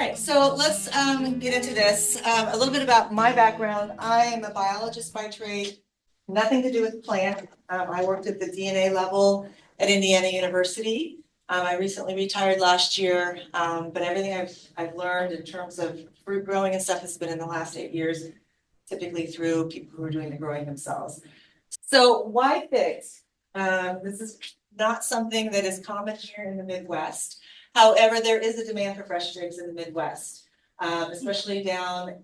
right, so let's get into this. A little bit about my background. I am a biologist by trade, nothing to do with plant. I worked at the DNA level at Indiana University. I recently retired last year, but everything I've learned in terms of fruit growing and stuff has been in the last 8 years, typically through people who are doing the growing themselves. So why figs? This is not something that is common here in the Midwest. However, there is a demand for fresh figs in the Midwest, especially down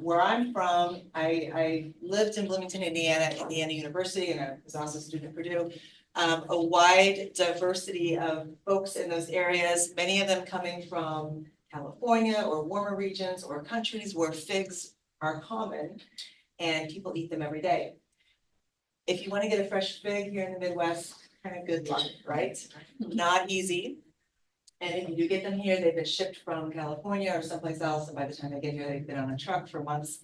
where I'm from. I lived in Bloomington, Indiana, at Indiana University, and I was also a student at Purdue. A wide diversity of folks in those areas, many of them coming from California or warmer regions or countries where figs are common and people eat them every day. If you want to get a fresh fig here in the Midwest, kind of good luck, right? Not easy. And if you do get them here, they've been shipped from California or someplace else, and by the time they get here, they've been on a truck for months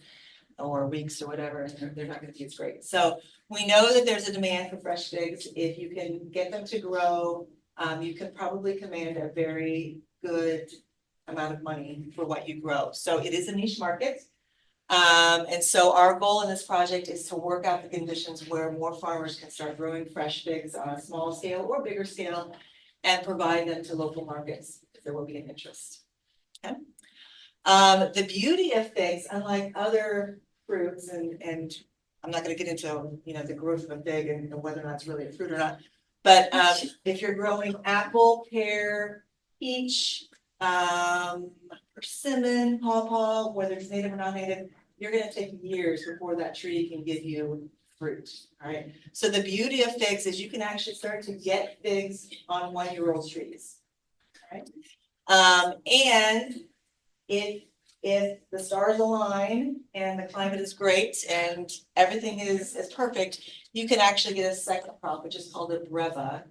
or weeks or whatever, and they're not going to be as great. So we know that there's a demand for fresh figs. If you can get them to grow, you can probably command a very good amount of money for what you grow. So it is a niche market. And so our goal in this project is to work out the conditions where more farmers can start growing fresh figs on a small scale or bigger scale and provide them to local markets if there will be an interest. Okay. The beauty of figs, unlike other fruits, and I'm not going to get into the growth of a fig and whether or not it's really a fruit or not, but if you're growing apple, pear, peach, persimmon, pawpaw, whether it's native or non-native, you're going to take years before that tree can give you fruit. All right. So the beauty of figs is you can actually start to get figs on 1-year-old trees. All right. And if the stars align and the climate is great and everything is perfect, you can actually get a second crop, which is called a breva.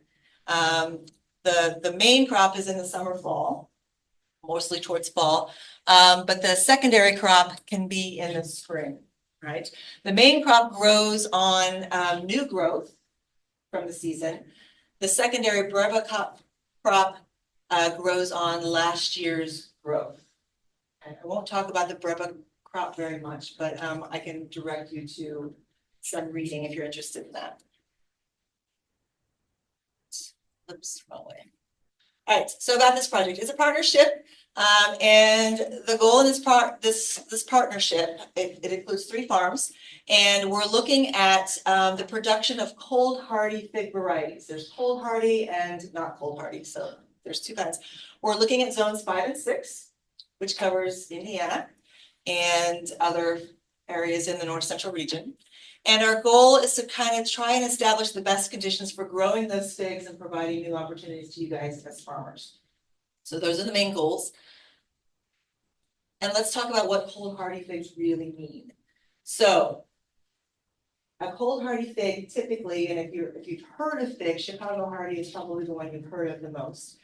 The main crop is in the summer, fall, mostly towards fall, but the secondary crop can be in the spring, right? The main crop grows on new growth from the season. The secondary breva crop grows on last year's growth. And I won't talk about the breva crop very much, but I can direct you to some reading if you're interested in that. Oops, wrong way. All right, so about this project, it's a partnership, and the goal in this partnership, it includes 3 farms, and we're looking at the production of cold hardy fig varieties. There's cold hardy and not cold hardy, so there's 2 kinds. We're looking at zones 5 and 6, which covers Indiana and other areas in the north central region. And our goal is to kind of try and establish the best conditions for growing those figs and providing new opportunities to you guys as farmers. So those are the main goals. And let's talk about what cold hardy figs really mean. So a cold hardy fig typically, and if you've heard of figs, Chicago hardy is probably the one you've heard of the most.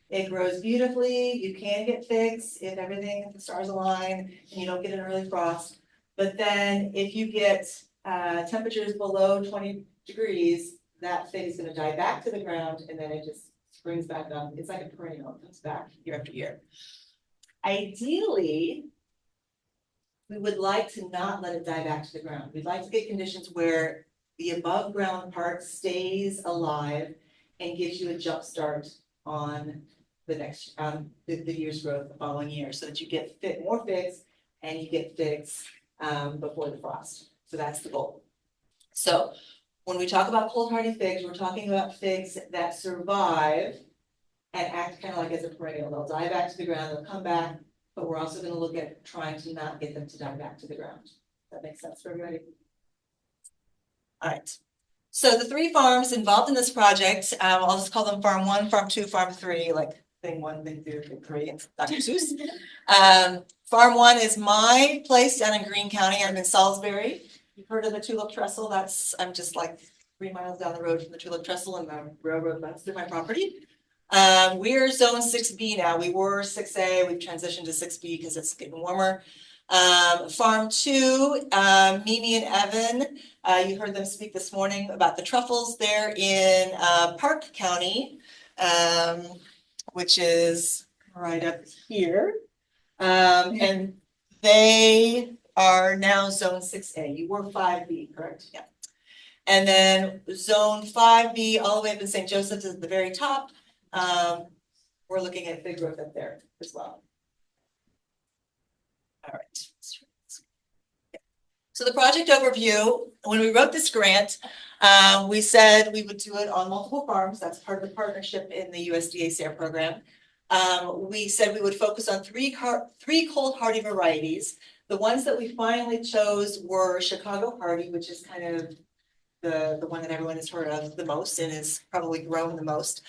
It grows beautifully. You can get figs if the stars align and you don't get an early frost. But then if you get temperatures below 20 degrees, that fig is going to die back to the ground and then it just springs back up. It's like a perennial, it comes back year after year. Ideally, we would like to not let it die back to the ground. We'd like to get conditions where the above ground part stays alive and gives you a jump start on the next the year's growth the following year, so that you get more figs and you get figs before the frost. So that's the goal. So when we talk about cold hardy figs, we're talking about figs that survive and act kind of like as a perennial. They'll die back to the ground, they'll come back, but we're also going to look at trying to not get them to die back to the ground. That makes sense for everybody? All right. So the 3 farms involved in this project, I'll just call them Farm 1, Farm 2, Farm 3, like thing 1, thing 2, thing 3, and Dr. Seuss. Farm 1 is my place down in Greene County. I'm in Salisbury. You've heard of the tulip trestle? I'm just like 3 miles down the road from the tulip trestle, and the railroad runs through my property. We're zone 6B now. We were 6A. We've transitioned to 6B because it's getting warmer. Farm 2, Mimi and Evan, you heard them speak this morning about the truffles there in Park County, which is right up here. And they are now zone 6A. You were 5B, correct? Yeah. And then zone 5B, all the way up in St. Joseph's is at the very top. We're looking at big growth up there as well. All right. So the project overview, when we wrote this grant, we said we would do it on multiple farms. That's part of the partnership in the USDA-SARE program. We said we would focus on three cold hardy varieties. The ones that we finally chose were Chicago Hardy, which is kind of the one that everyone has heard of the most and is probably grown the most.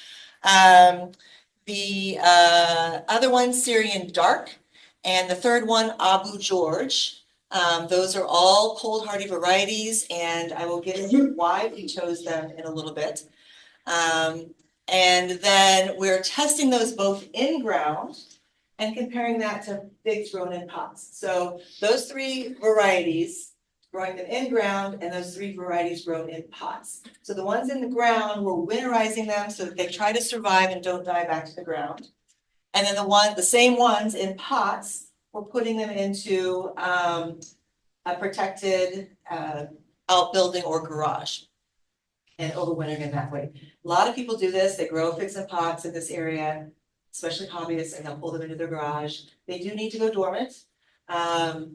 The other one, Syrian Dark, and the third one, Abu George. Those are all cold hardy varieties, and I will get into why we chose them in a little bit. And then we're testing those both in ground and comparing that to figs grown in pots. So those three varieties, growing them in ground, and those three varieties grown in pots. So the ones in the ground, we're winterizing them so that they try to survive and don't die back to the ground. And then the same ones in pots, we're putting them into a protected outbuilding or garage and overwintering in that way. A lot of people do this. They grow figs in pots in this area, especially hobbyists, and they'll pull them into their garage. They do need to go dormant. But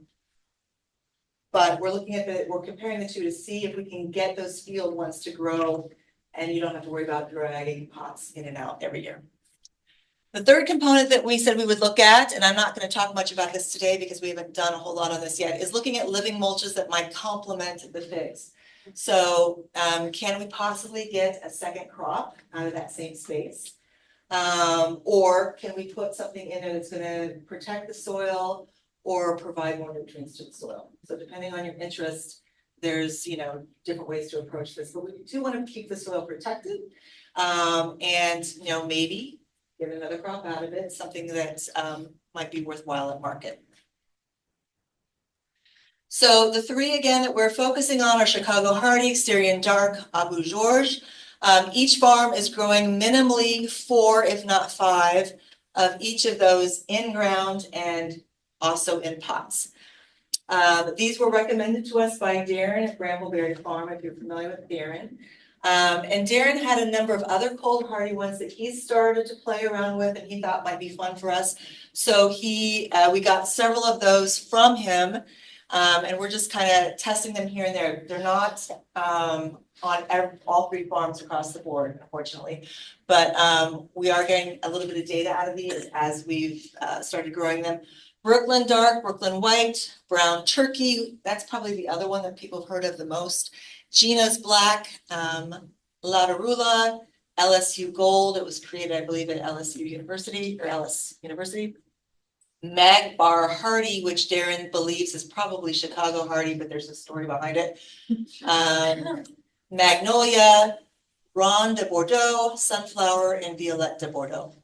we're looking at we're comparing the two to see if we can get those field ones to grow and you don't have to worry about dragging pots in and out every year. The third component that we said we would look at, and I'm not going to talk much about this today because we haven't done a whole lot on this yet, is looking at living mulches that might complement the figs. So can we possibly get a second crop out of that same space? Or can we put something in it that's going to protect the soil or provide more nutrients to the soil? So depending on your interest, there's, different ways to approach this, but we do want to keep the soil protected. And, maybe get another crop out of it, something that might be worthwhile at market. So the three again that we're focusing on are Chicago Hardy, Syrian Dark, Abu George. Each farm is growing minimally 4, if not 5, of each of those in ground and also in pots. These were recommended to us by Darren at Brambleberry Farm, if you're familiar with Darren. And Darren had a number of other cold hardy ones that he started to play around with and he thought might be fun for us. So we got several of those from him, and we're just kind of testing them here and there. They're not on all 3 farms across the board, unfortunately, but we are getting a little bit of data out of these as we've started growing them. Brooklyn Dark, Brooklyn White, Brown Turkey, that's probably the other one that people have heard of the most. Gina's Black, Latarula, LSU Gold, it was created, I believe, at LSU University, or Ellis University. Magbar Hardy, which Darren believes is probably Chicago Hardy, but there's a story behind it. Magnolia, Ron de Bordeaux, Sunflower, and Violette de Bordeaux.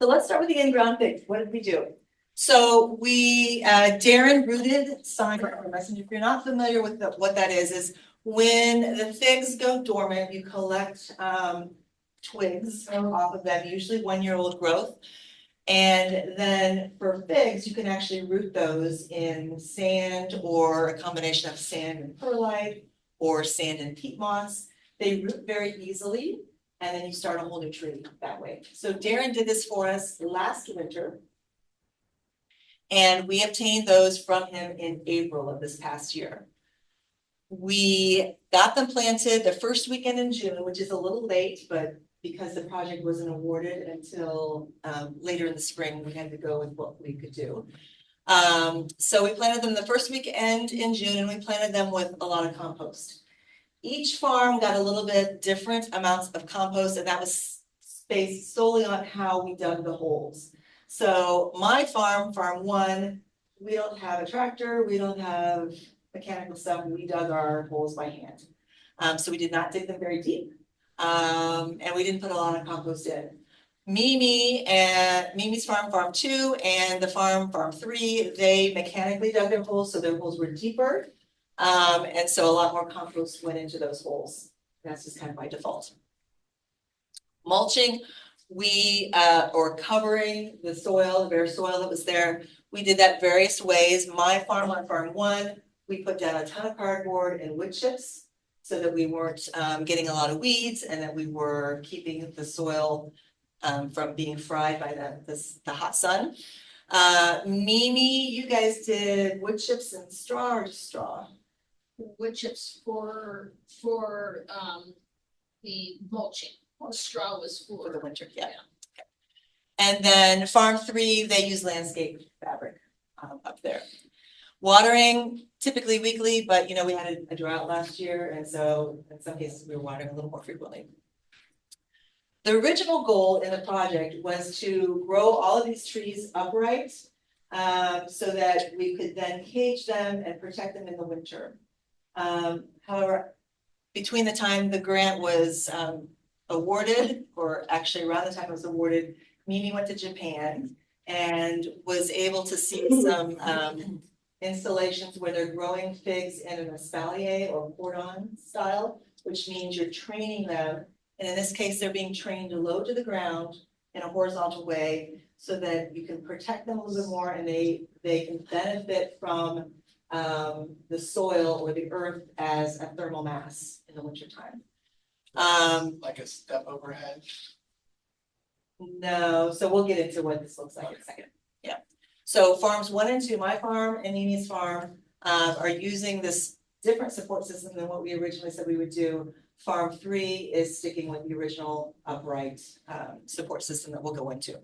So let's start with the in-ground figs. What did we do? So Darren rooted sign messenger. If you're not familiar with what that is when the figs go dormant, you collect twigs off of them, usually 1-year-old growth. And then for figs, you can actually root those in sand or a combination of sand and perlite or sand and peat moss. They root very easily, and then you start a whole new tree that way. So Darren did this for us last winter, and we obtained those from him in April of this past year. We got them planted the first weekend in June, which is a little late, but because the project wasn't awarded until later in the spring, we had to go with what we could do. So we planted them the first weekend in June, and we planted them with a lot of compost. Each farm got a little bit different amounts of compost, and that was based solely on how we dug the holes. So my farm, Farm 1, we don't have a tractor, we don't have mechanical stuff, we dug our holes by hand. So we did not dig them very deep, and we didn't put a lot of compost in. Mimi's farm, Farm 2, and the Farm 3, they mechanically dug their holes, so their holes were deeper. And so a lot more compost went into those holes. That's just kind of by default. Mulching, or covering the soil, the bare soil that was there. We did that various ways. My farm on farm one, we put down a ton of cardboard and wood chips so that we weren't getting a lot of weeds and that we were keeping the soil from being fried by the hot sun. Mimi, you guys did wood chips and straw or just straw? Wood chips for the mulching. The straw was For the for winter, yeah. Okay. And then farm three, they use landscape fabric up there. Watering typically weekly, but you know, we had a drought last year, and so in some cases we were watering a little more frequently. The original goal in the project was to grow all of these trees upright so that we could then cage them and protect them in the winter. However, between the time the grant was awarded, or actually around the time it was awarded, Mimi went to Japan and was able to see some installations where they're growing figs in an espalier or cordon style, which means you're training them. And in this case, they're being trained low to the ground in a horizontal way so that you can protect them a little bit more and they can benefit from the soil or the earth as a thermal mass in the wintertime. Like a step overhead. No, so we'll get into what this looks like in a second. Yeah. So farms 1 and 2, my farm and Mimi's farm, are using this different support system than what we originally said we would do. Farm 3 is sticking with the original upright support system that we'll go into.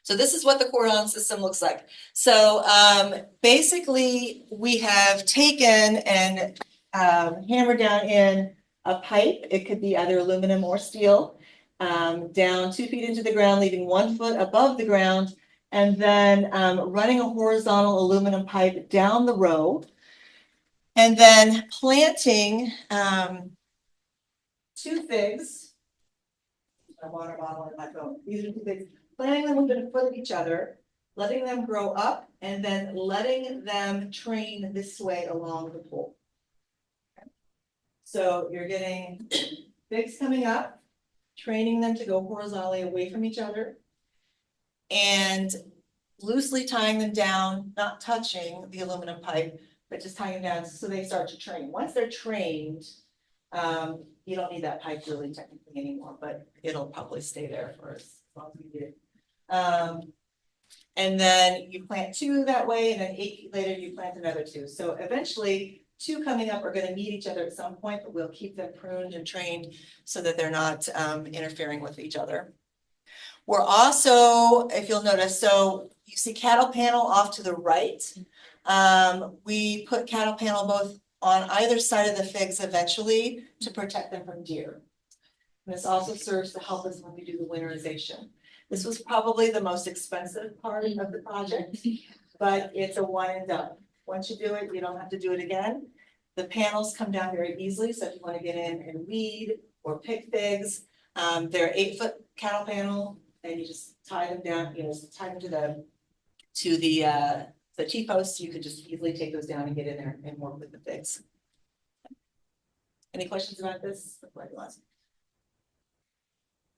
So this is what the cordon system looks like. So basically we have taken and hammered down in a pipe. It could be either aluminum or steel, down 2 feet into the ground, leaving 1 foot above the ground, and then running a horizontal aluminum pipe down the row, and then planting 2 figs. My water bottle in my phone. These are 2 figs. Planting them within a foot of each other, letting them grow up, and then letting them train this way along the pole. Okay. So you're getting figs coming up, training them to go horizontally away from each other, and loosely tying them down, not touching the aluminum pipe, but just tying them down so they start to train. Once they're trained, you don't need that pipe really technically anymore, but it'll probably stay there for as long as we do. And then you plant 2 that way, and then 8 feet later you plant another 2. So eventually 2 coming up are going to meet each other at some point, but we'll keep them pruned and trained so that they're not interfering with each other. We're also, if you'll notice, so you see cattle panel off to the right. We put cattle panel both on either side of the figs eventually to protect them from deer. And this also serves to help us when we do the winterization. This was probably the most expensive part of the project, but it's a one and done. Once you do it, you don't have to do it again. The panels come down very easily, so if you want to get in and weed or pick figs, they're 8-foot cattle panel, and you just tie them down, tie them to the T-posts. You could just easily take those down and get in there and work with the figs. Any questions about this before I go on?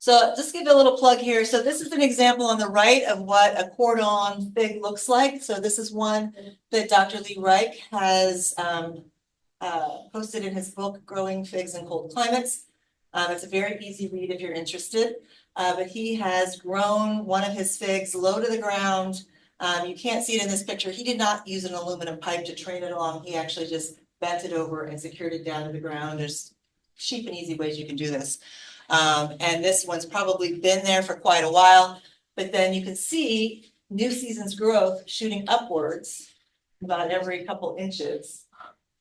So just give it a little plug here. So this is an example on the right of what a cordon fig looks like. So this is one that Dr. Lee Reich has posted in his book, Growing Figs in Cold Climates. It's a very easy read if you're interested. But he has grown one of his figs low to the ground. You can't see it in this picture. He did not use an aluminum pipe to train it along. He actually just bent it over and secured it down to the ground. There's cheap and easy ways you can do this. And this one's probably been there for quite a while, but then you can see new season's growth shooting upwards about every couple inches.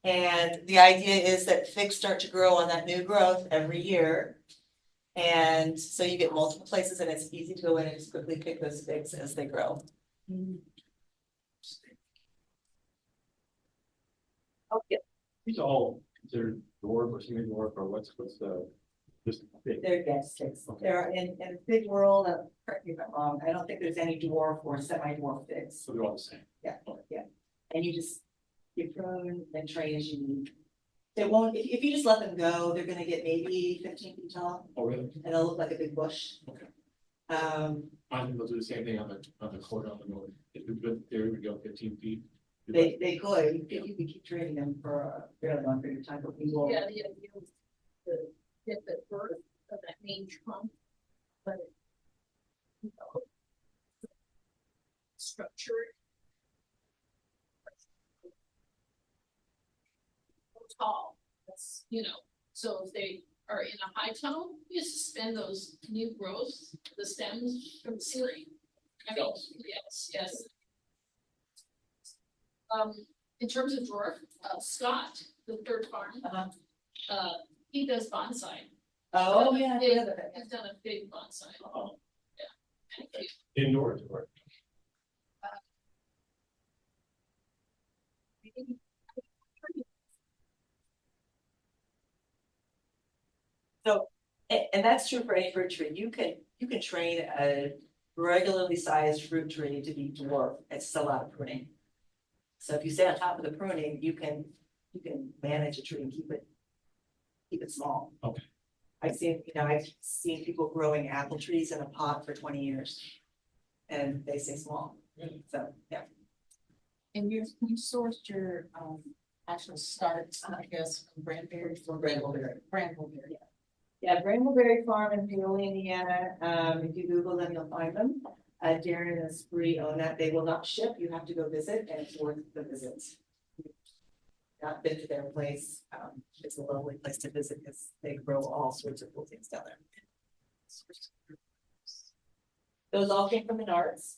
And the idea is that figs start to grow on that new growth every year. And so you get multiple places and it's easy to go in and just quickly pick those figs as they grow. Oh, yeah. These are all considered dwarf or semi-dwarf, or what's the just big? They're guest figs. They're in the fig world, correct me if I'm wrong, I don't think there's any dwarf or semi-dwarf figs. So they're all the same. Yeah, yeah. And you prune and train as you need They won't, if you just let them go, they're gonna get maybe 15 feet tall Oh, really? and they'll look like a big bush. Okay. Um, I think they'll do the same thing on the court on the north. If we put, there we go, 15 feet. they could, you could keep training them for a fairly long period of time, but we will. Yeah, the idea was to get the birth of that main trunk, but you know, structure. Tall, that's, you know, so if they are in a high tone, you suspend those new growths, the stems from the ceiling. I mean, yes. In terms of dwarf, Scott, the third farm, Uh-huh. He does bonsai. Oh, yeah. Big- yeah, the- He's done a big bonsai. Oh. Yeah. And he- Indoors or? So, and that's true for any fruit tree. You can train a regularly sized fruit tree to be dwarf. It's still a lot of pruning. So if you stay on top of the pruning, you can manage a tree and keep it small. Okay. I've seen people growing apple trees in a pot for 20 years. And they stay small. Really? So, yeah. And you sourced your actual starts, I guess, from Brandberry. From Brambleberry. Brambleberry. Yeah, Brambleberry Farm in Paola, Indiana. If you Google them, you'll find them. Darren and Spree own that. They will not ship. You have to go visit and it's worth the visit. Not been to their place. It's a lovely place to visit because they grow all sorts of cool things down there. Those all came from Menards.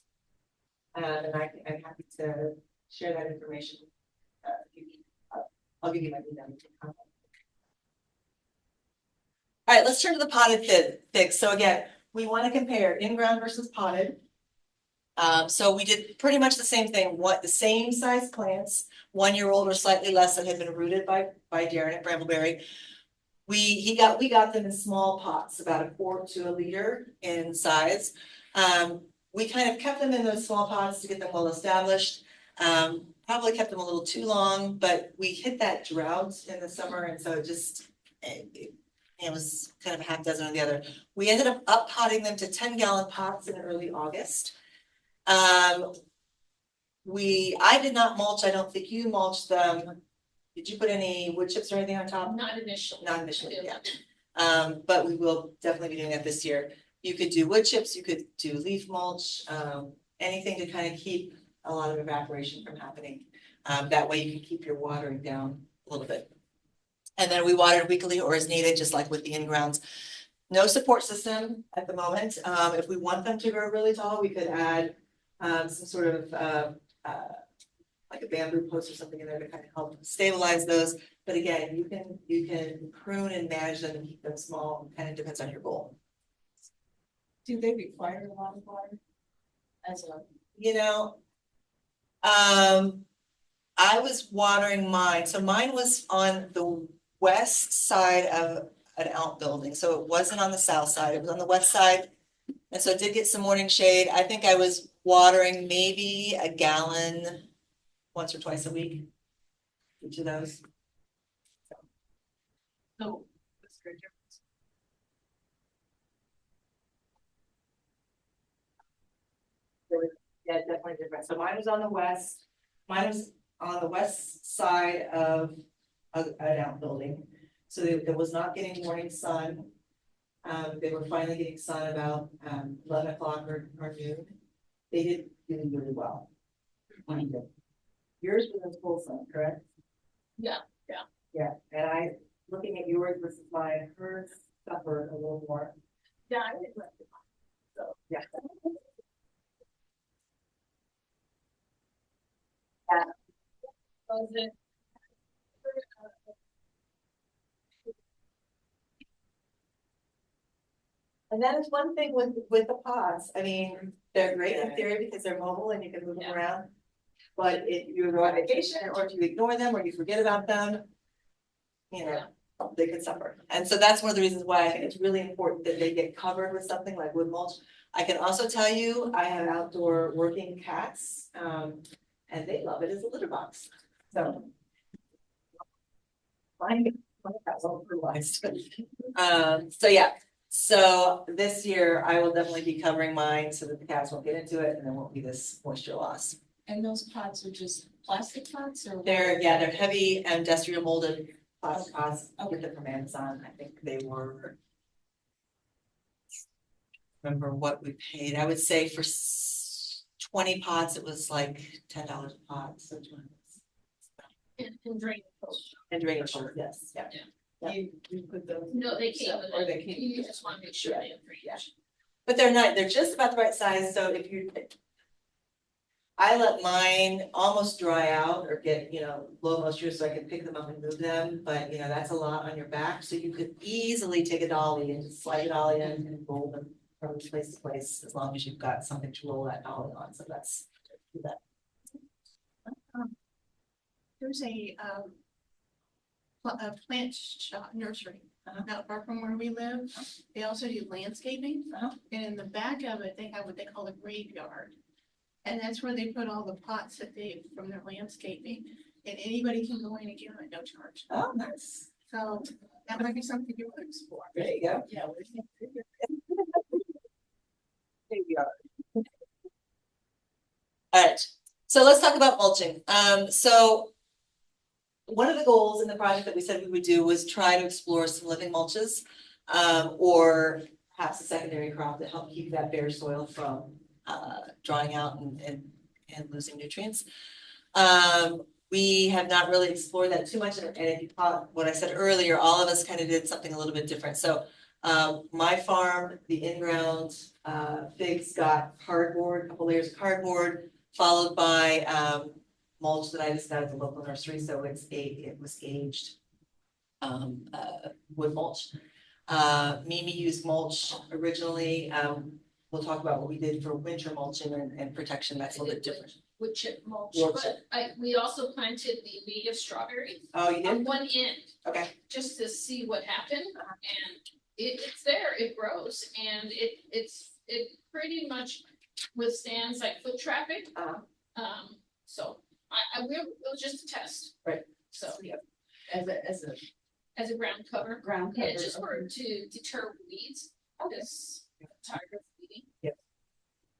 And I'm happy to share that information. I'll give you my email. All right, let's turn to the potted figs. So again, we want to compare in-ground versus potted. So we did pretty much the same thing, the same size plants, 1 year old or slightly less that had been rooted by Darren at Brambleberry. We got them in small pots, about a quart to a liter in size. We kind of kept them in those small pots to get them well established. Probably kept them a little too long, but we hit that drought in the summer, and so it was kind of a half dozen or the other. We ended up potting them to 10-gallon pots in early August. I did not mulch. I don't think you mulched them. Did you put any wood chips or anything on top? Not initially. Not initially, yeah. But we will definitely be doing that this year. You could do wood chips, you could do leaf mulch, anything to kind of keep a lot of evaporation from happening. That way you can keep your watering down a little bit. And then we watered weekly or as needed, just like with the in-grounds. No support system at the moment. If we want them to grow really tall, we could add some sort of like a bamboo post or something in there to kind of help stabilize those. But again, you can prune and manage them and keep them small. Kind of depends on your goal. Do they require a lot of water? As a, I was watering mine. So mine was on the west side of an outbuilding. So it wasn't on the south side. It was on the west side. And so it did get some morning shade. I think I was watering maybe a gallon once or twice a week. Each of those. no, that's very different. Yeah, definitely different. So mine was on the west. Mine was on the west side of an outbuilding. So it was not getting morning sun. They were finally getting sun about 11 o'clock or noon. They did really, really well. Yours was in full sun, correct? Yeah. Yeah, and looking at yours versus mine, hers suffered a little more. Yeah, I would like it. So, yeah. Was it? And that is one thing with the pods. I mean, they're great in theory because they're mobile and you can move them Yeah. around. But if you go on vacation or if you ignore them or you forget about them, they could suffer. And so that's one of the reasons why I think it's really important that they get covered with something like wood mulch. I can also tell you, I have outdoor working cats, and they love it as a litter box. So Mine got all fertilized. So yeah, so this year I will definitely be covering mine so that the cats won't get into it and there won't be this moisture loss. And those pots are just plastic pots or? They're heavy industrial molded plastic pots. I'll get them from Amazon. I think they were. Remember what we paid? I would say for 20 pots, it was like $10 a pot. So 20. And drain. And drainage, yes, yeah. Yeah. You put those? No, they can't, Or they can't. you just wanna make sure they have drainage. But they're just about the right size, so if you. I let mine almost dry out or get, low moisture so I can pick them up and move them, but that's a lot on your back, so you could easily take a dolly and just slide a dolly in and roll them from place to place, as long as you've got something to roll that dolly on, so that's. Do that. There's a plant shop nursery, not far from where we live. They also do landscaping, and in the back of it, they have what they call a graveyard. And that's where they put all the pots that they, from their landscaping, and anybody can go in and get them at no charge. Oh, nice. So that might be something you want to explore. There you go. Yeah. There you go. All right, so let's talk about mulching. So one of the goals in the project that we said we would do was try to explore some living mulches, or perhaps a secondary crop to help keep that bare soil from drying out and losing nutrients. We have not really explored that too much, and if you caught what I said earlier, all of us kind of did something a little bit different. So my farm, the in-ground figs got cardboard, a couple layers of cardboard, followed by mulch that I just got at the local nursery, so it was aged wood mulch. Mimi used mulch originally. We'll talk about what we did for winter mulching and protection. That's a little bit different. Wood chip mulch, Wood but we also planted the native strawberry Oh, you on did? one end, Okay. just to see what happened, and it's there, it grows, and it pretty much withstands like foot traffic. So it was just a test. Right. So, yeah, As a ground cover. ground Yeah, cover. just for to deter weeds, because tired of weeding.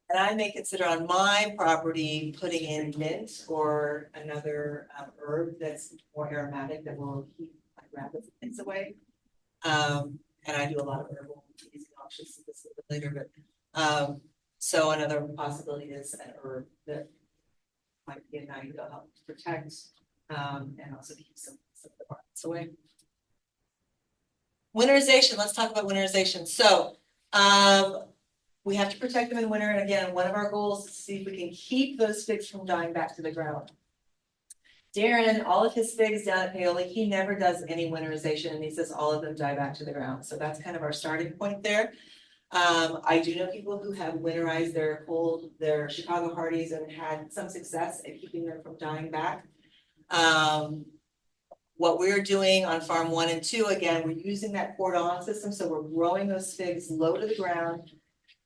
And I may consider on my property putting in mint or another herb that's more aromatic that will keep like rabbits and things away. And I do a lot of herbal teas, and I'll show you this a little bit later, but so another possibility is an herb that might be a value to help protect and also keep some of the rabbits away. Winterization, let's talk about winterization. So we have to protect them in winter, and again, one of our goals is to see if we can keep those figs from dying back to the ground. Darren, all of his figs down at Paoli, he never does any winterization, and he says all of them die back to the ground. So that's kind of our starting point there. I do know people who have winterized their Chicago Hardies and had some success at keeping them from dying back. What we're doing on farm 1 and 2, again, we're using that cordon system, so we're growing those figs low to the ground.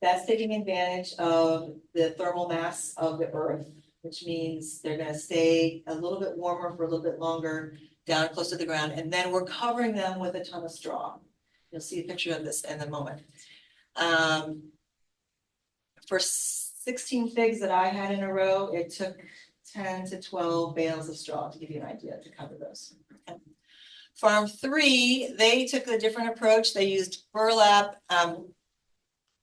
That's taking advantage of the thermal mass of the earth, which means they're gonna stay a little bit warmer for a little bit longer down close to the ground, and then we're covering them with a ton of straw. You'll see a picture of this in a moment. For 16 figs that I had in a row, it took 10 to 12 bales of straw to give you an idea to cover those. Okay. Farm 3, they took a different approach. They used burlap.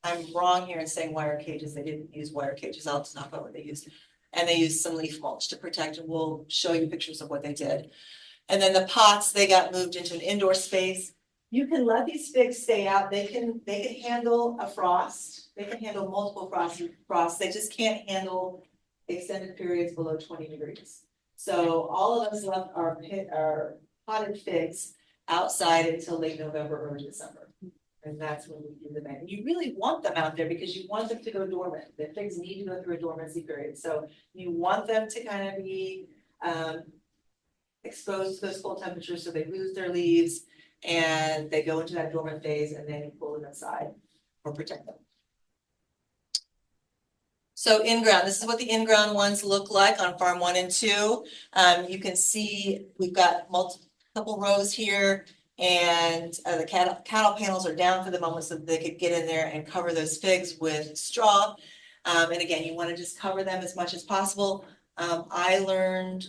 I'm wrong here in saying wire cages. They didn't use wire cages. I'll talk about what they used. And they used some leaf mulch to protect, and we'll show you pictures of what they did. And then the pots, they got moved into an indoor space. You can let these figs stay out. They can handle a frost. They can handle multiple frosts. They just can't handle extended periods below 20 degrees. So all of us left our potted figs outside until late November, early December. And that's when we do them. And you really want them out there because you want them to go dormant. The figs need to go through a dormancy period. So you want them to kind of be exposed to those cold temperatures so they lose their leaves and they go into that dormant phase, and then you pull them inside or protect them. So in-ground, this is what the in-ground ones look like on farm 1 and 2. You can see we've got couple rows here. And the cattle panels are down for the moment so that they could get in there and cover those figs with straw. And again, you want to just cover them as much as possible. I learned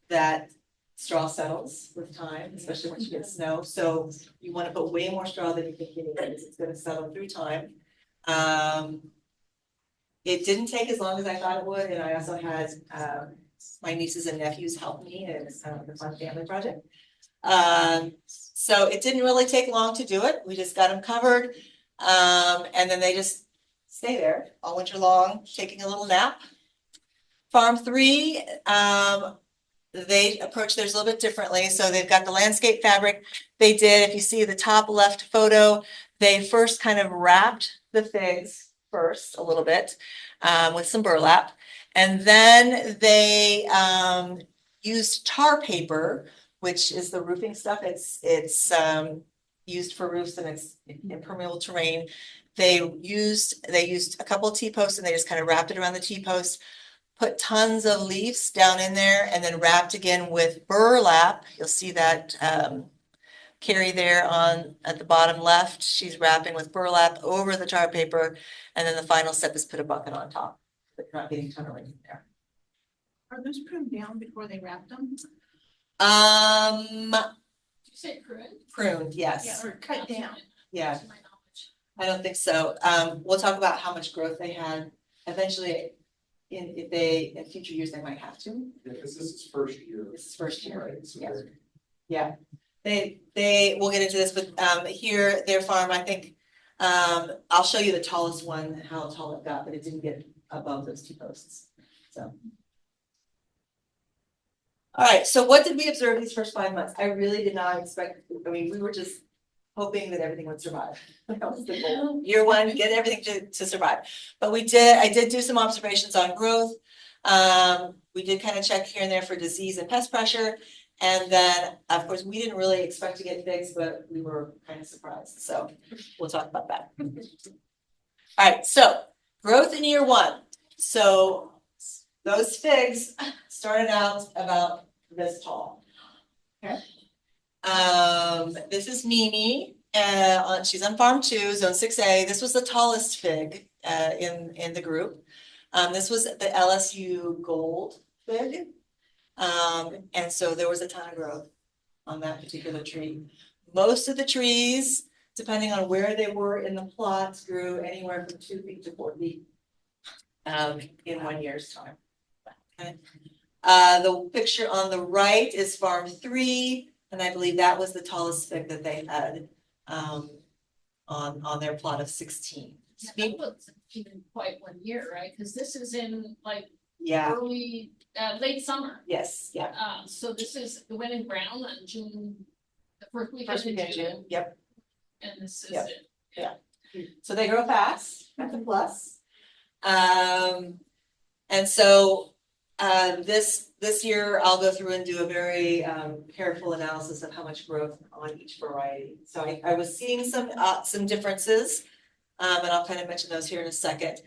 that straw settles with time, especially once you get snow. So you want to put way more straw than you think you need because it's going to settle through time. It didn't take as long as I thought it would, and I also had my nieces and nephews help me, and it was kind of a fun family project. So it didn't really take long to do it. We just got them covered. And then they just stay there all winter long, taking a little nap. Farm 3, they approach theirs a little bit differently. So they've got the landscape fabric. They did, if you see the top left photo, they first kind of wrapped the figs first a little bit with some burlap. And then they used tar paper, which is the roofing stuff. It's used for roofs and it's impermeable terrain. They used a couple of T-posts and they just kind of wrapped it around the T-post, put tons of leaves down in there, and then wrapped again with burlap. You'll see that Carrie there at the bottom left. She's wrapping with burlap over the tar paper, and then the final step is put a bucket on top. But you're not getting tunneling in there. Are those pruned down before they wrap them? Did you say prune? Pruned, yes. Yeah, or cut down? Yeah, To my knowledge. I don't think so. We'll talk about how much growth they had. Eventually, in future years, they might have to. Yeah, because this is first year. This is first year. Right, so Yeah. they're- Yeah, we'll get into this, but here, their farm, I think, I'll show you the tallest one, how tall it got, but it didn't get above those T-posts, so. All right, so what did we observe these first 5 months? I really did not expect, I mean, we were just hoping that everything would survive. That was the goal. Year 1, get everything to survive. But I did do some observations on growth. We did kind of check here and there for disease and pest pressure. And then, of course, we didn't really expect to get figs, but we were kind of surprised. So we'll talk about that. All right, so growth in year 1. So those figs started out about this tall. Okay. This is Mimi. She's on farm 2, zone 6A. This was the tallest fig in the group. This was the LSU gold fig. And so there was a ton of growth on that particular tree. Most of the trees, depending on where they were in the plots, grew anywhere from 2 feet to 4 feet in 1 year's time. Okay. The picture on the right is farm 3, and I believe that was the tallest fig that they had on their plot of 16. Yeah, that wasn't even quite 1 year, right? Because this is in like Yeah, early, late summer. yes, yeah. So this is, it went in brown on June, the first week First of weekend June, June, yep. and this is Yep. it. So they grow fast, that's a plus. And so this year I'll go through and do a very careful analysis of how much growth on each variety. So I was seeing some differences, and I'll kind of mention those here in a second.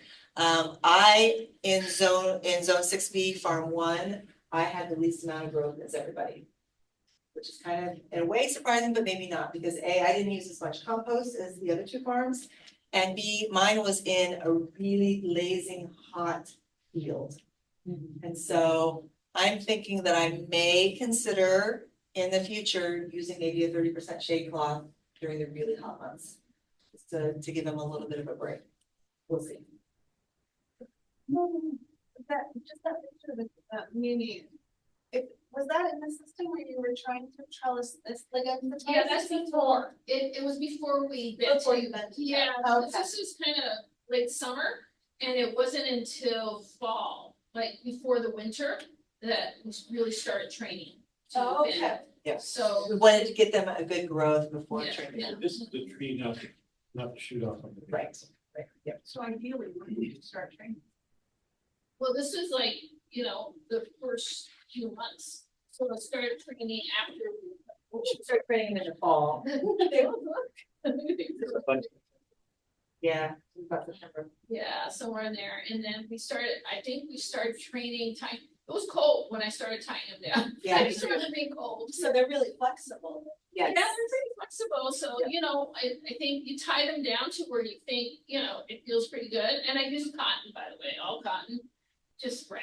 In zone 6B, farm 1, I had the least amount of growth as everybody, which is kind of in a way surprising, but maybe not, because A, I didn't use as much compost as the other 2 farms, and B, mine was in a really blazing hot field. And so I'm thinking that I may consider in the future using maybe a 30% shade cloth during the really hot months, just to give them a little bit of a break. We'll see. That picture with Mimi, was that in the system where you were trying to trellis this, like at the time? Yeah, that's before, it was before we bent. Before you bent. Yeah, Okay. this is kind of late summer, and it wasn't until fall, like before the winter, that we really started training. to Oh, bend. okay. Yeah. So, We wanted to get them a good growth before Yeah, training. yeah. This is the tree, not to shoot off. On the Right, right, yeah. So ideally, when do you start training? well, this is like, the first few months, so I started training after. We should start training in the fall. Yeah, about September. Yeah, somewhere in there, and then I think we started training It was cold when I started tying them down. Yeah. It started being cold. So they're really flexible. Yeah, Yes. they're pretty flexible, so, you know, I think you tie them down to where you think, you know, it feels pretty good, and I use cotton, by the way, all cotton, just spray.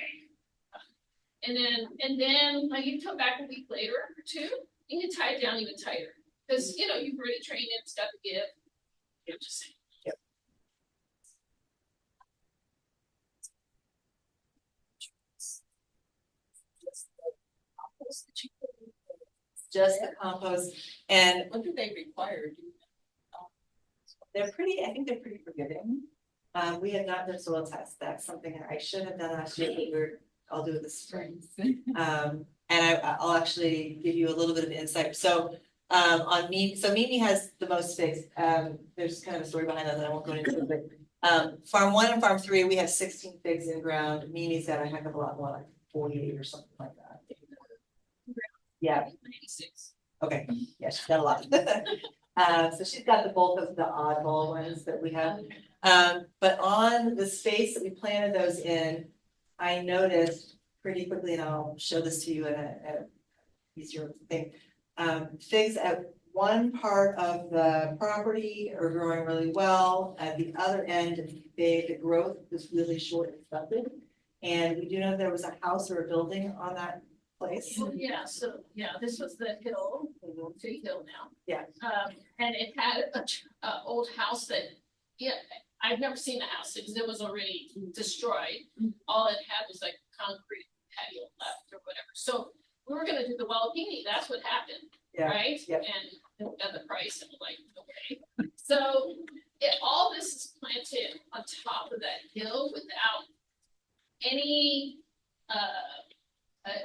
And then, like, you come back a week later or two, you can tie it down even tighter, because, you know, you've already trained it, it's got to give. I'm just saying. Just the compost, and What do they require? they're pretty, I think they're pretty forgiving. We have not done soil tests, that's something that I should have done last year, but I'll do it this spring. And I'll actually give you a little bit of insight, so, on Mimi has the most figs, there's kind of a story behind that I won't go into, but. Farm 1 and Farm 3, we have 16 figs in ground, Mimi's got a heck of a lot more, like 48 or something like that. Yeah, 96. okay, yeah, she's got a lot. So she's got the bulk of the oddball ones that we have. But on the space that we planted those in, I noticed pretty quickly, and I'll show this to you in a easier thing. Figs at one part of the property are growing really well. At the other end, the growth is really short and stunted. And we do know there was a house or a building on that place. Well, yeah, so, yeah, this was the hill, Fig Hill now. Yeah. And it had a old house that, yeah, I've never seen the house because it was already destroyed. All it had was like concrete patio left or whatever. So we were gonna do the Walpini, that's what happened, Yeah, right? yep. And at the price, and like, okay. So all this is planted on top of that hill without any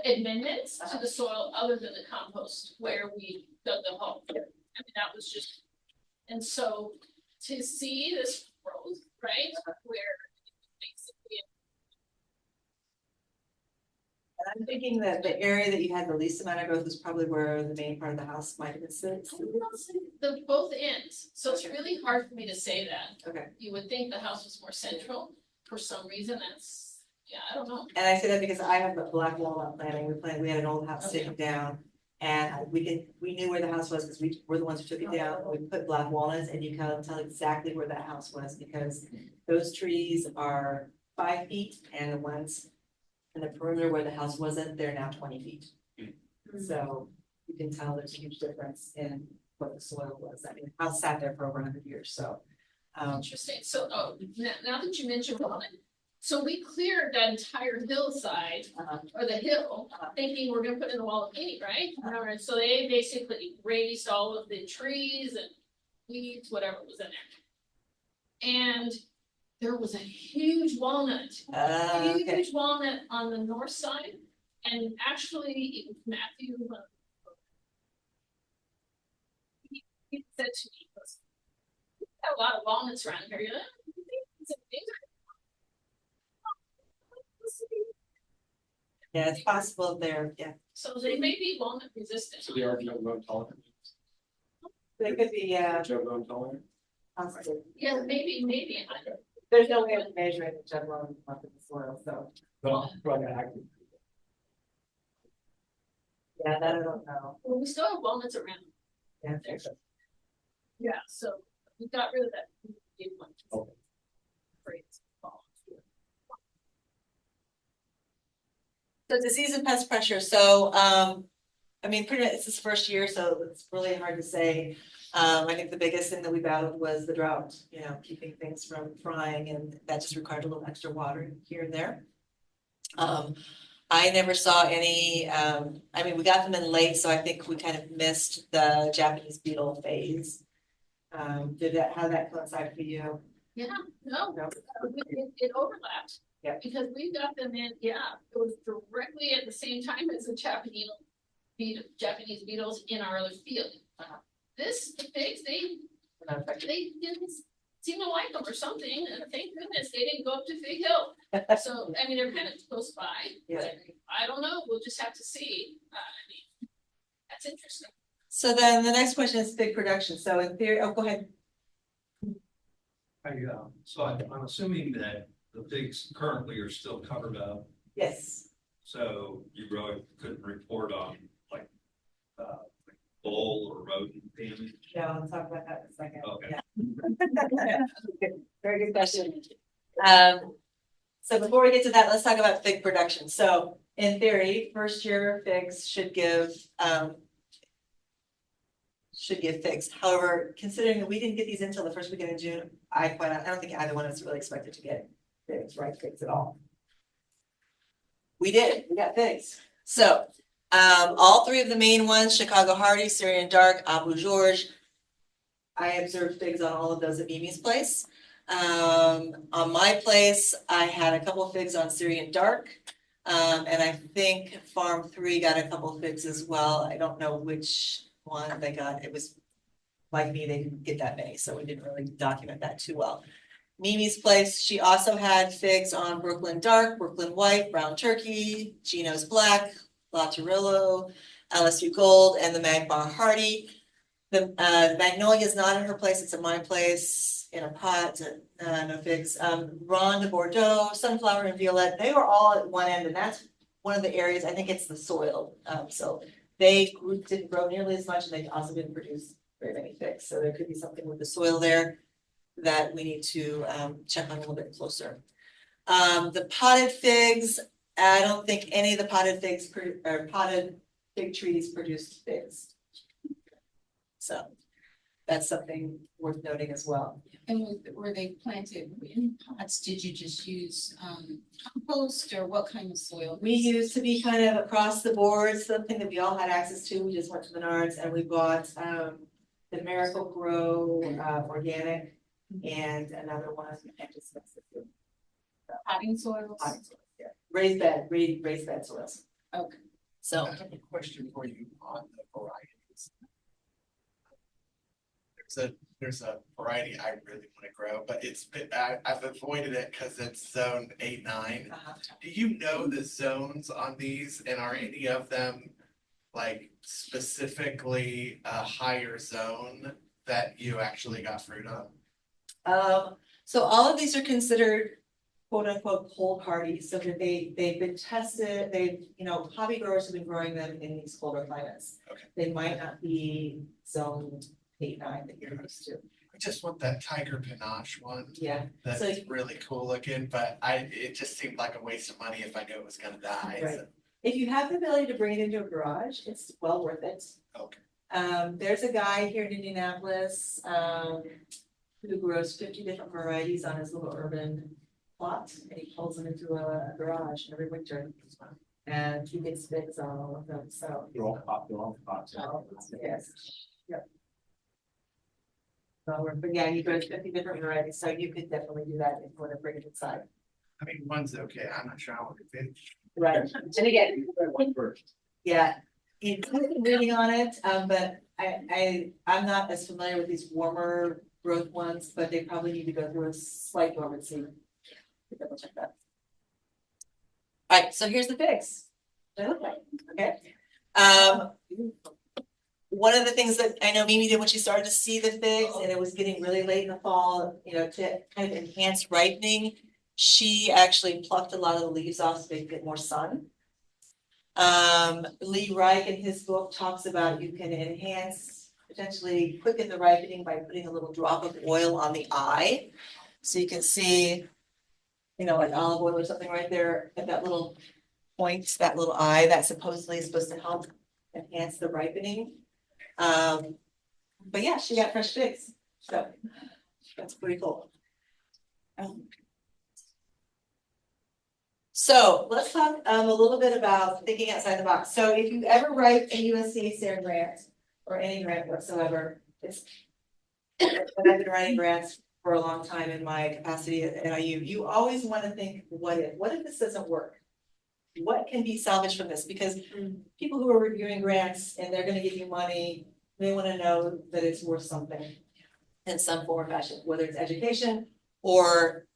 amendments to the soil other than the compost where we dug the hole. I mean, that was just, and so to see this growth, right, where basically. And I'm thinking that the area that you had the least amount of growth was probably where the main part of the house might have been sitting. The both ends, so it's really hard for me to say that. Okay. You would think the house was more central, for some reason, that's, yeah, I don't know. And I say that because I have a black walnut planting, we had an old house sitting down. And we knew where the house was because we were the ones who took it down, we put black walnuts and you can tell exactly where that house was because those trees are 5 feet and the ones in the perimeter where the house wasn't, they're now 20 feet. So you can tell there's a huge difference in what the soil was. I mean, the house sat there for over 100 years, so. Interesting, so, now that you mentioned walnut, so we cleared that entire hillside, or the hill, thinking we're gonna put in the Walpini, right? Alright, so they basically raised all of the trees and weeds, whatever was in there. And there was a huge walnut, Okay. huge walnut on the north side, and actually, it was Matthew. He said to me, he goes, "We got a lot of walnuts around here, you know? You think these are big?" Yeah, it's possible there, yeah. So they may be walnut resistant. So they are jug bone tolerant. They could be, Jug bone tolerant. possible. Yeah, maybe. There's no way of measuring the jug bone up in the soil, so, But probably active. yeah, that I don't know. Well, we still have walnuts around. Yeah. Yeah, so we got rid of that big one. Okay. Afraid it's falling. So disease and pest pressure, so, I mean, pretty much it's his first year, so it's really hard to say. I think the biggest thing that we battled was the drought, you know, keeping things from frying, and that just required a little extra water here and there. I never saw any, I mean, we got them in late, so I think we kind of missed the Japanese beetle phase. How did that coincide for you? Yeah, no, No? it overlapped. Yeah. Because we got them in, yeah, it was directly at the same time as the Japanese beetles in our other field. The pigs, they didn't seem to like them or something, and thank goodness they didn't go up to Fig Hill. So, I mean, they're kind of close by, but I don't know, we'll just have to see. I mean, that's interesting. So then the next question is fig production, so in theory, oh, go ahead. So I'm assuming that the figs currently are still covered up. Yes, So you really couldn't report on like, bull or rodent damage? Yeah, I'll talk about that in a second. Okay. Yeah. Very good question. So before we get to that, let's talk about fig production. So in theory, first year figs should give figs. However, considering that we didn't get these until the first weekend in June, I don't think either one of us really expected to get figs, ripe figs at all. We got figs. So, all three of the main ones, Chicago Hardy, Syrian Dark, Abu George. I observed figs on all of those at Mimi's place. On my place, I had a couple figs on Syrian Dark. And I think Farm 3 got a couple figs as well. I don't know which one they got. It was like me, they didn't get that many, so we didn't really document that too well. Mimi's place, she also had figs on Brooklyn Dark, Brooklyn White, Brown Turkey, Geno's Black, La Torillo, LSU Gold, and the Magbar Hardy. The Magnolia is not in her place, it's in my place, in a pot, no figs. Ronde de Bordeaux, Sunflower, and Violette, they were all at one end, and that's one of the areas, I think it's the soil. So they didn't grow nearly as much, and they also didn't produce very many figs. So there could be something with the soil there that we need to check on a little bit closer. The potted figs, I don't think any of the potted figs or potted fig trees produced figs. So that's something worth noting as well. And were they planted in pots? Did you just use compost or what kind of soil? We used to be kind of across the board, something that we all had access to. We just went to Menards and we bought the Miracle Grow organic and another one. I just mixed it through. Potting soils? Potting soils, yeah. Raised bed soils. Okay. So I have a question for you on the varieties. There's a variety I really want to grow, but I've avoided it because it's zone 8-9. Do you know the zones on these, and are any of them like specifically a higher zone that you actually got fruit on? So all of these are considered quote unquote cold hardy, so that they've been tested, hobby growers have been growing them in these colder climates. Okay. They might not be zone 8-9 that you're used to. I just want that tiger panache one. Yeah, That's So- really cool looking, but it just seemed like a waste of money if I knew it was gonna die. Right. So- if you have the ability to bring it into a garage, it's well worth it. Okay. There's a guy here in Indianapolis, who grows 50 different varieties on his little urban plot, and he pulls them into a garage every winter. And he gets figs on all of them, so. They're all pots. Yes, yep. So, but yeah, he grows 50 different varieties, so you could definitely do that if you want to bring it inside. I mean, one's okay, I'm not sure I want to fit. Right, and again, One first. yeah, it's reading on it, but I'm not as familiar with these warmer growth ones, but they probably need to go through a slight dormancy. Double check that. All right, so here's the figs. They look like, okay. One of the things that I know Mimi did when she started to see the figs and it was getting really late in the fall, to kind of enhance ripening, she actually plucked a lot of the leaves off so they could get more sun. Lee Reich in his book talks about you can enhance, potentially quicken the ripening by putting a little drop of oil on the eye. So you can see, like olive oil or something right there at that little point, that little eye, that supposedly is supposed to help enhance the ripening. But yeah, she got fresh figs, so that's pretty cool. So let's talk a little bit about thinking outside the box. So if you ever write a NCR-SARE grant or any grant whatsoever, and I've been writing grants for a long time in my capacity at NIU, you always want to think, what if this doesn't work? What can be salvaged from this? Because people who are reviewing grants and they're going to give you money, they want to know that it's worth something in some form or fashion, whether it's education or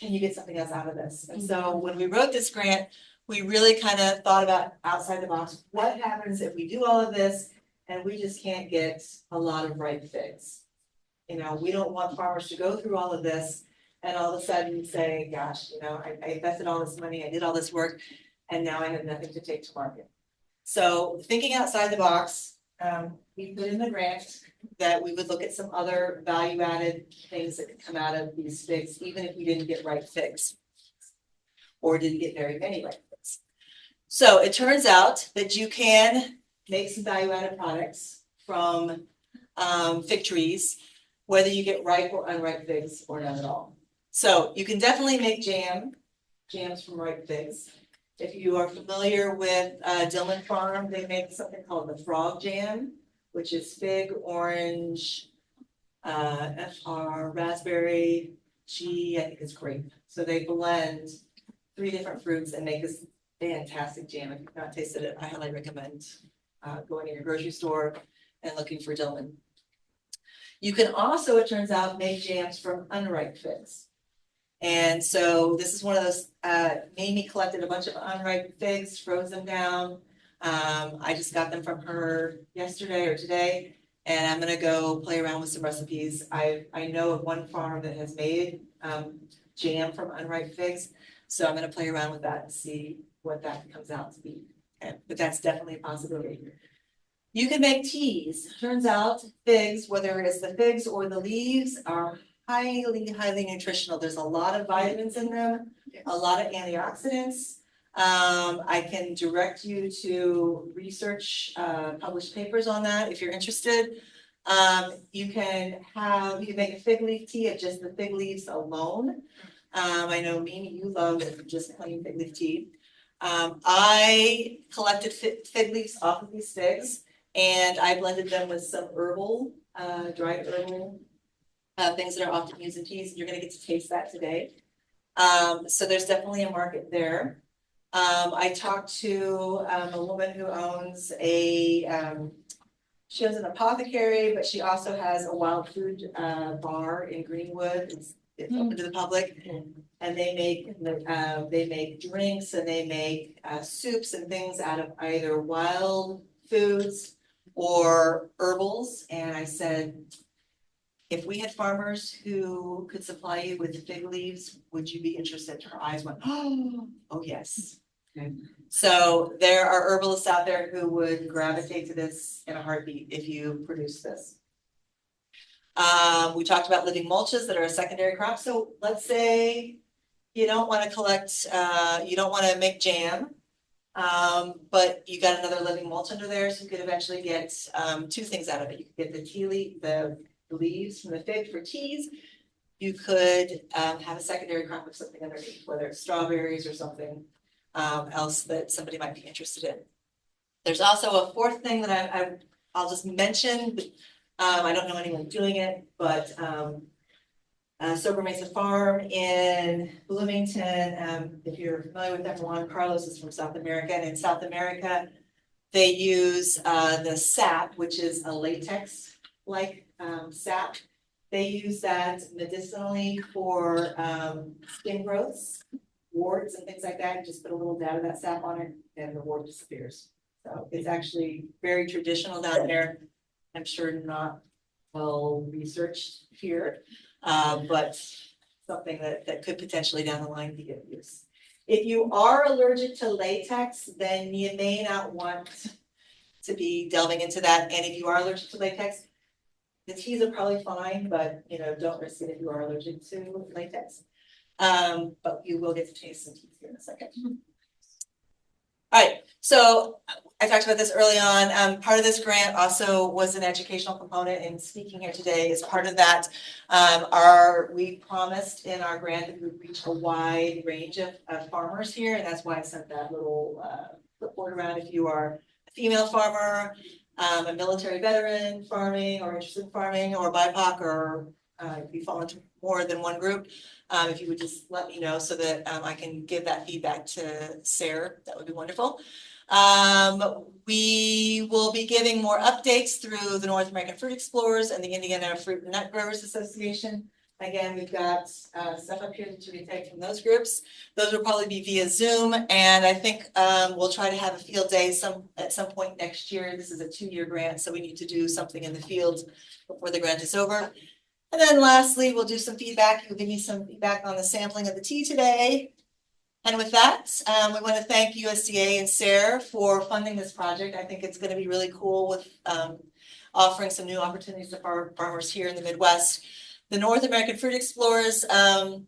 can you get something else out of this? And so when we wrote this grant, we really kind of thought about outside the box. What happens if we do all of this and we just can't get a lot of ripe figs? We don't want farmers to go through all of this and all of a sudden say, gosh, I invested all this money, I did all this work, and now I have nothing to take to market. So thinking outside the box, we put in the grant that we would look at some other value-added things that could come out of these figs, even if we didn't get ripe figs. Or didn't get very many ripe figs. So it turns out that you can make some value-added products from fig trees, whether you get ripe or unripe figs or none at all. So you can definitely make jams from ripe figs. If you are familiar with Dillman Farm, they make something called the frog jam, which is fig, orange, FR, raspberry, G, I think it's grape. So they blend 3 different fruits and make this fantastic jam. If you've not tasted it, I highly recommend going in your grocery store and looking for Dillman. You can also, it turns out, make jams from unripe figs. And so this is one of those, Mamie collected a bunch of unripe figs, froze them down. I just got them from her yesterday or today, and I'm gonna go play around with some recipes. I know of one farm that has made jam from unripe figs, so I'm gonna play around with that and see what that comes out to be. Okay, but that's definitely a possibility. You can make teas. Turns out figs, whether it's the figs or the leaves, are highly nutritional. There's a lot of vitamins in them, a lot of antioxidants. I can direct you to research, published papers on that if you're interested. You can make a fig leaf tea of just the fig leaves alone. I know Mimi, you love just plain fig leaf tea. I collected fig leaves off of these figs and I blended them with some herbal, dried herbal things that are often used in teas. You're gonna get to taste that today. So there's definitely a market there. I talked to a woman who owns she owns an apothecary, but she also has a wild food bar in Greenwood. It's open to the public, and they make drinks and they make soups and things out of either wild foods or herbals. And I said, if we had farmers who could supply you with fig leaves, would you be interested? Her eyes went, oh yes. Okay. So there are herbalists out there who would gravitate to this in a heartbeat if you produce this. We talked about living mulches that are a secondary crop. So let's say you don't want to collect, you don't want to make jam, but you got another living mulch under there, so you could eventually get 2 things out of it. You could get the tea leaf, the leaves from the fig for teas. You could have a secondary crop of something underneath, whether it's strawberries or something else that somebody might be interested in. There's also a 4th thing that I'll just mention. I don't know anyone doing it, but Sober Mesa Farm in Bloomington, if you're familiar with everyone, Carlos is from South America, and in South America, they use the sap, which is a latex-like sap. They use that medicinally for skin growths, warts and things like that. You just put a little dab of that sap on it and the wart disappears. So it's actually very traditional down there. I'm sure not well researched here, but something that could potentially down the line be of use. If you are allergic to latex, then you may not want to be delving into that. And if you are allergic to latex, the teas are probably fine, but don't risk it if you are allergic to latex. But you will get to taste some teas here in a second. All right, so I talked about this early on. Part of this grant also was an educational component, and speaking here today is part of that. We promised in our grant that we would reach a wide range of farmers here, and that's why I sent that little clipboard around. If you are a female farmer, a military veteran farming, or interested in farming, or BIPOC, or if you fall into more than one group, if you would just let me know so that I can give that feedback to SARE, that would be wonderful. We will be giving more updates through the North American Fruit Explorers and the Indiana Fruit and Nut Growers Association. Again, we've got stuff up here to be taken from those groups. Those will probably be via Zoom, and I think we'll try to have a field day at some point next year. This is a 2-year grant, so we need to do something in the field before the grant is over. And then lastly, we'll do some feedback. You'll give me some feedback on the sampling of the tea today. And with that, we want to thank USDA and SARE for funding this project. I think it's going to be really cool with offering some new opportunities to farmers here in the Midwest. The North American Fruit Explorers, so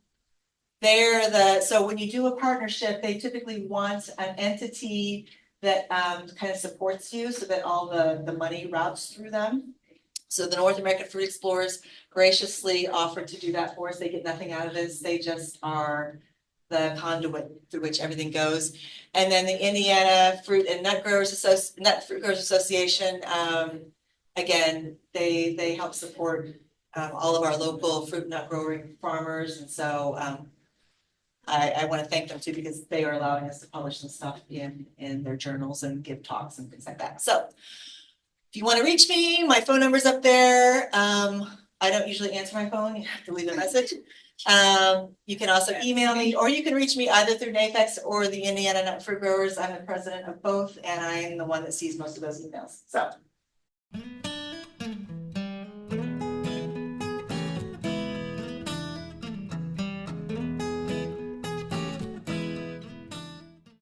when you do a partnership, they typically want an entity that kind of supports you so that all the money routes through them. So the North American Fruit Explorers graciously offered to do that for us. They get nothing out of this. They just are the conduit through which everything goes. And then the Indiana Fruit and Nut Growers Association, again, they help support all of our local fruit and nut growing farmers. And so I want to thank them too, because they are allowing us to publish some stuff in their journals and give talks and things like that. So if you want to reach me, my phone number's up there. I don't usually answer my phone. You have to leave a message. You can also email me, or you can reach me either through NAFEX or the Indiana Nut Fruit Growers. I'm the president of both, and I'm the one that sees most of those emails. So